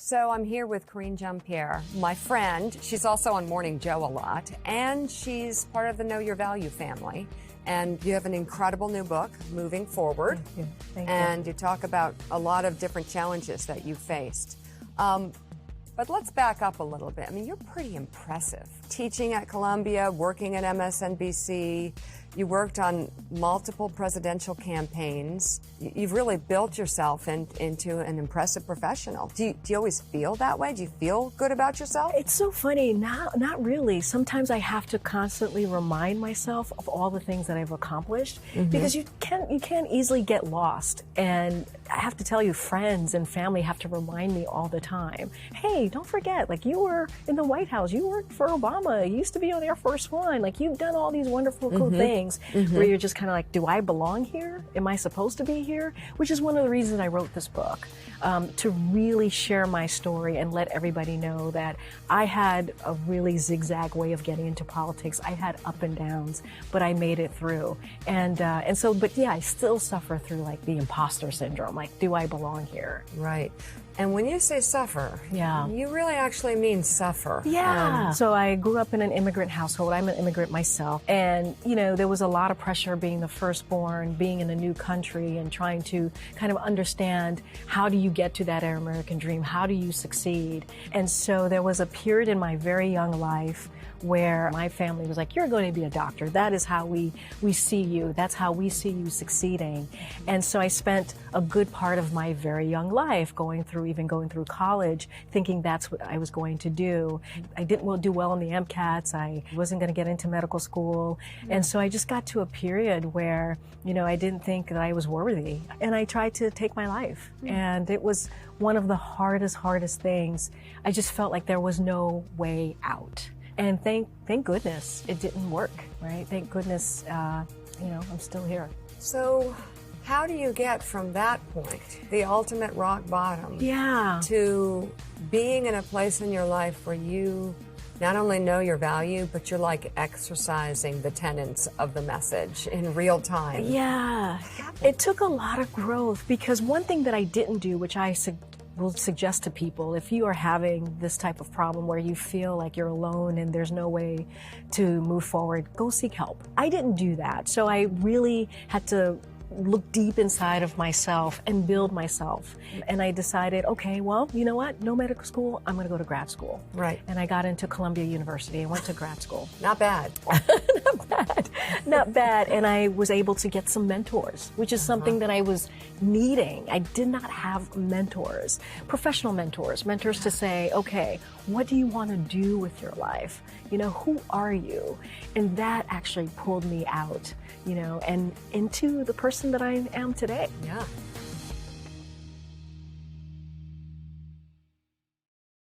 So I'm here with Karine Jean-Pierre, my friend. She's also on Morning Joe a lot, and she's part of the Know Your Value family. And you have an incredible new book, Moving Forward. Thank you. Thank and you talk about a lot of different challenges that you faced. But let's back up a little bit. I mean, you're pretty impressive. Teaching at Columbia, working at MSNBC, you worked on multiple presidential campaigns. You've really built yourself into an impressive professional. Do you always feel that way? Do you feel good about yourself? It's so funny. Not really. Sometimes I have to constantly remind myself of all the things that I've accomplished because you can't easily get lost. And I have to tell you, friends and family have to remind me all the time. Hey, don't forget, like you were in the White House, you worked for Obama, you used to be on Air Force One, like you've done all these wonderful, cool things where you're just kind of like, do I belong here? Am I supposed to be here? Which is one of the reasons I wrote this book, to really share my story and let everybody know that I had a really zigzag way of getting into politics. I had up and downs, but I made it through. And so, but yeah, I still suffer through like the imposter syndrome. Like, do I belong here? Right. And when you say suffer, yeah, you really actually mean suffer. Yeah. So I grew up in an immigrant household. I'm an immigrant myself. And, you know, there was a lot of pressure being the firstborn, being in a new country and trying to kind of understand how do you get to that American dream? How do you succeed? And so there was a period in my very young life where my family was like, you're going to be a doctor. That is how we see you. That's how we see you succeeding. And so I spent a good part of my very young life going through college, thinking that's what I was going to do. I didn't do well in the MCATs. I wasn't going to get into medical school. And so I just got to a period where, you know, I didn't think that I was worthy. And I tried to take my life. And it was one of the hardest things. I just felt like there was no way out. And thank goodness it didn't work, right? Thank goodness, you know, I'm still here. So how do you get from that point, the ultimate rock bottom, to being in a place in your life where you not only know your value, but you're like exercising the tenets of the message in real time? Yeah, it took a lot of growth because one thing that I didn't do, which I will suggest to people, if you are having this type of problem where you feel like you're alone and there's no way to move forward, go seek help. I didn't do that. So I really had to look deep inside of myself and build myself. And I decided, okay, well, you know what? No medical school, I'm going to go to grad school. Right. And I got into Columbia University. I went to grad school. Not bad. Not bad. Not bad. And I was able to get some mentors, which is something that I was needing. I did not have mentors, professional mentors to say, okay, what do you want to do with your life? You know, who are you? And that actually pulled me out, you know, and into the person that I am today. Yeah.